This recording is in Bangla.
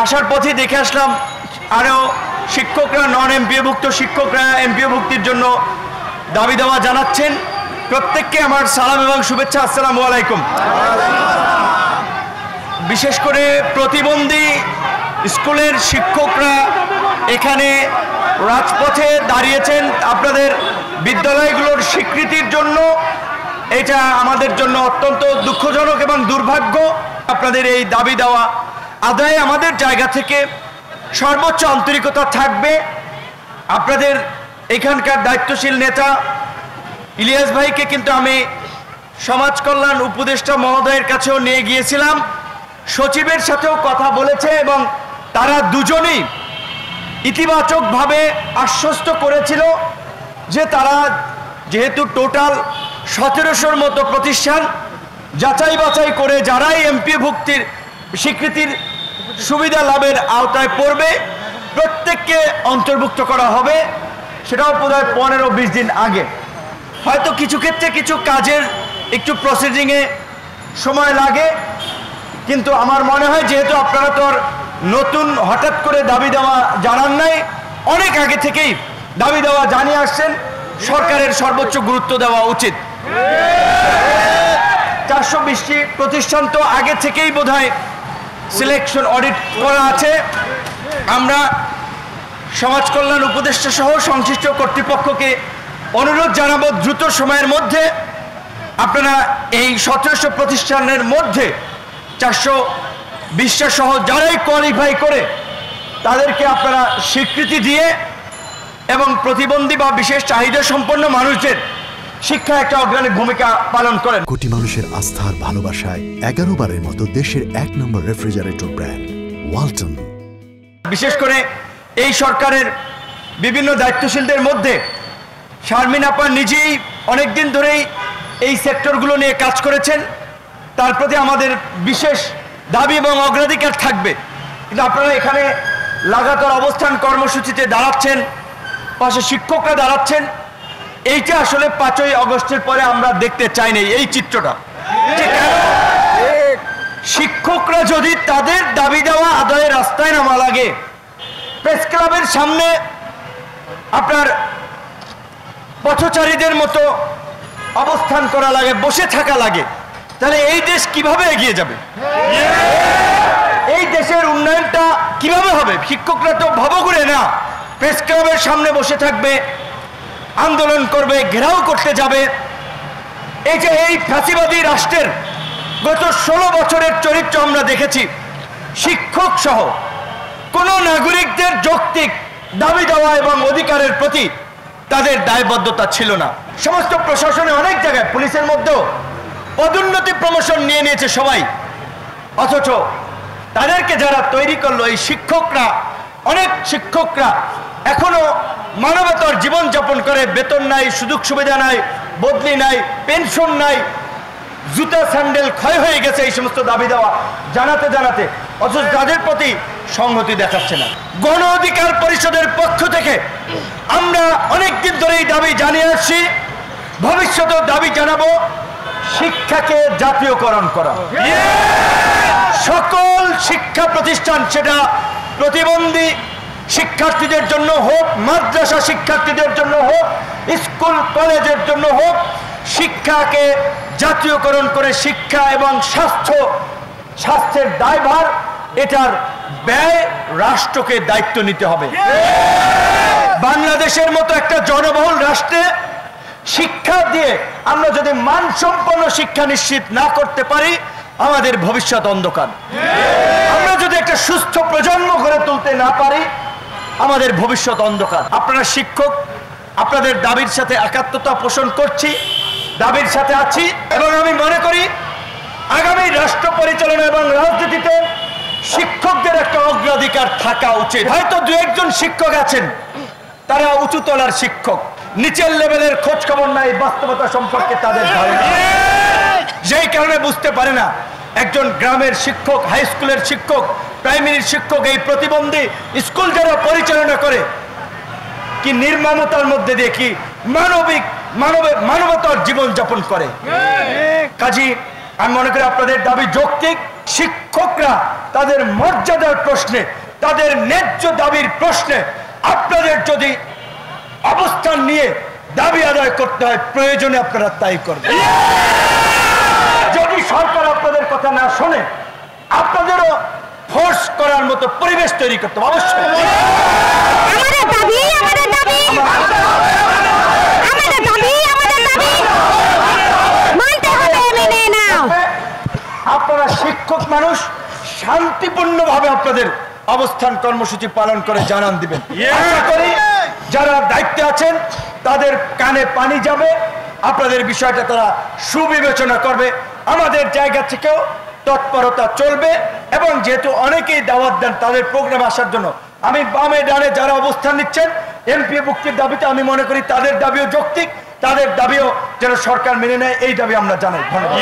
আসার পথে দেখে আসলাম আরও শিক্ষকরা নন এমপিওভুক্ত শিক্ষকরা এমপিওভুক্তির জন্য দাবি দাওয়া জানাচ্ছেন। প্রত্যেককে আমার সালাম এবং শুভেচ্ছা, আসসালামু আলাইকুম। বিশেষ করে প্রতিবন্ধী স্কুলের শিক্ষকরা এখানে রাজপথে দাঁড়িয়েছেন আপনাদের বিদ্যালয়গুলোর স্বীকৃতির জন্য। এটা আমাদের জন্য অত্যন্ত দুঃখজনক এবং দুর্ভাগ্য। আপনাদের এই দাবি দেওয়া আদায়ে আমাদের জায়গা থেকে সর্বোচ্চ আন্তরিকতা থাকবে। আপনাদের এখানকার দায়িত্বশীল নেতা ইলিয়াস ভাইকে কিন্তু আমি সমাজ কল্যাণ উপদেষ্টা মহোদয়ের কাছেও নিয়ে গিয়েছিলাম, সচিবের সাথেও কথা বলেছে এবং তারা দুজনেই ইতিবাচকভাবে আশ্বস্ত করেছিল যে তারা যেহেতু টোটাল 1700-র মতো প্রতিষ্ঠান যাচাই বাছাই করে যারাই এমপিওভুক্তির স্বীকৃতির সুবিধা লাভের আওতায় পড়বে প্রত্যেককে অন্তর্ভুক্ত করা হবে। সেটাও প্রায় 15-20 দিন আগে। হয়তো কিছু ক্ষেত্রে কিছু কাজের একটু প্রসিডিংয়ে সময় লাগে, কিন্তু আমার মনে হয় যেহেতু আপনারা তো নতুন হঠাৎ করে দাবি দেওয়া জানান নাই, অনেক আগে থেকেই দাবি দেওয়া জানিয়ে আসছেন, সরকারের সর্বোচ্চ গুরুত্ব দেওয়া উচিত। 420টি প্রতিষ্ঠান তো আগে থেকেই বোধহয় সিলেকশন অডিট করা আছে। আমরা সমাজ কল্যাণ উপদেষ্টা সহ সংশ্লিষ্ট কর্তৃপক্ষকে অনুরোধ জানাবো দ্রুত সময়ের মধ্যে আপনারা এই 1700 প্রতিষ্ঠানের মধ্যে 420টা সহ যারাই কোয়ালিফাই করে তাদেরকে আপনারা স্বীকৃতি দিয়ে এবং প্রতিবন্ধী বা বিশেষ চাহিদা সম্পন্ন মানুষদের শিক্ষা একটা অগ্রণী ভূমিকা পালন করেন। কোটি মানুষের আস্থার ভালোবাসায় 11 বারের মতো দেশের 1 নম্বর রেফ্রিজারেটর ব্র্যান্ড ওয়ালটন। বিশেষ করে এই সরকারের বিভিন্ন দায়িত্বশীলদের মধ্যে শারমিন আপা নিজেই অনেকদিন ধরেই এই সেক্টরগুলো নিয়ে কাজ করেছেন। তার প্রতি আমাদের বিশেষ দাবি এবং অগ্রাধিকার থাকবে। কিন্তু আপনারা এখানে লাগাতার অবস্থান কর্মসূচিতে দাঁড়াচ্ছেন, পাশে শিক্ষকরা দাঁড়াচ্ছেন, এইটা আসলে 5ই আগস্টের পরে আমরা দেখতে চাই না এই চিত্রটা। শিক্ষকরা যদি তাদের দাবি দেওয়া আদায়ের রাস্তায় নামা লাগে, প্রেস ক্লাবের সামনে আপনার পথচারীদের মতো অবস্থান করা লাগে, বসে থাকা লাগে, তাহলে এই দেশ কিভাবে এগিয়ে যাবে? এই দেশের উন্নয়নটা কিভাবে হবে? শিক্ষকরা তো ভবঘুরে না, প্রেস ক্লাবের সামনে বসে থাকবে, আন্দোলন করবে, ঘেরাও করতে যাবে। এই যে এই ফ্যাসিবাদী রাষ্ট্রের গত 16 বছরের চরিত্র আমরা দেখেছি। শিক্ষক সহ কোনো নাগরিকদের যৌক্তিক দাবি দেওয়া এবং অধিকারের প্রতি তাদের দায়বদ্ধতা ছিল না। সমস্ত প্রশাসনে অনেক জায়গায় পুলিশের মধ্যেও পদোন্নতি প্রমোশন নিয়ে নিয়েছে সবাই, অথচ তাদেরকে যারা তৈরি করলো এই শিক্ষকরা, অনেক শিক্ষকরা এখনো মানবতার জীবনযাপন করে, বেতন নাই, সুযোগ সুবিধা নাই, বদলি নাই, পেনশন নাই, জুতা স্যান্ডেল ক্ষয় হয়ে গেছে এই সমস্ত দাবি দেওয়া জানাতে জানাতে, অথচ তাদের প্রতি সংহতি দেখাচ্ছে না। গণ অধিকার পরিষদের পক্ষ থেকে আমরা অনেকদিন ধরেই দাবি জানিয়ে আসছি, ভবিষ্যতেও দাবি জানাবো শিক্ষাকে জাতীয়করণ করা। সকল শিক্ষা প্রতিষ্ঠান, সেটা প্রতিবন্ধী শিক্ষার্থীদের জন্য হোক, মাদ্রাসা শিক্ষার্থীদের জন্য হোক, স্কুল কলেজের জন্য হোক, শিক্ষাকে জাতীয়করণ করে শিক্ষা এবং স্বাস্থ্যের দায়ভার, এটার ব্যয় রাষ্ট্রকে দায়িত্ব নিতে হবে। বাংলাদেশের মতো একটা জনবহুল রাষ্ট্রে শিক্ষা দিয়ে আমরা যদি মানসম্পন্ন শিক্ষা নিশ্চিত না করতে পারি, আমাদের ভবিষ্যৎ অন্ধকার। আমরা যদি একটা সুস্থ প্রজন্ম গড়ে তুলতে না পারি, আমাদের ভবিষ্যৎ অন্ধকার। আপনারা শিক্ষক, আপনাদের দাবির সাথে একাত্মতা পোষণ করছি, দাবির সাথে আছি এবং আমি মনে করি আগামী রাষ্ট্র পরিচালনা এবং রাজনীতিতে শিক্ষকদের একটা অগ্রাধিকার থাকা উচিত। হয়তো 2-1 শিক্ষক আছেন তারা উঁচু তলার শিক্ষক, নিচের লেভেলের খোঁজ খবর নাই, বাস্তবতা সম্পর্কে তাদের ধারণা, যেই কারণে বুঝতে পারে না একজন গ্রামের শিক্ষক, হাই স্কুলের শিক্ষক, প্রাইমারি শিক্ষক, এই প্রতিবন্ধী স্কুল যারা পরিচালনা করে কি নির্মমতার মধ্যে দিয়ে কি মানবতার জীবন যাপন করে। কাজী আমি মনে করি আপনাদের দাবি যৌক্তিক, শিক্ষকরা তাদের মর্যাদার প্রশ্নে, তাদের ন্যায্য দাবির প্রশ্নে আপনাদের যদি অবস্থান নিয়ে দাবি আদায় করতে হয়, প্রয়োজনে আপনারা তাই করবেন। যদি সরকার আপনাদের কথা না শোনে, আপনাদেরও ফোর্স করার মতো পরিবেশ তৈরি করতে হবে। অবশ্যই আপনারা শিক্ষক মানুষ, শান্তিপূর্ণভাবে আপনাদের অবস্থান কর্মসূচি পালন করে জানান দিবেন। আশা করি যারা দায়িত্বে আছেন তাদের কানে পানি যাবে, আপনাদের বিষয়টা তারা সুবিবেচনা করবে। আমাদের জায়গা থেকেও তৎপরতা চলবে এবং যেহেতু অনেকেই দাওয়াত দেন তাদের প্রোগ্রামে আসার জন্য, আমি বামে ডানে যারা অবস্থান নিচ্ছেন এমপি মুক্তির দাবিতে, আমি মনে করি তাদের দাবিও যৌক্তিক, তাদের দাবিও যেন সরকার মেনে নেয়, এই দাবি আমরা জানাই। ধন্যবাদ।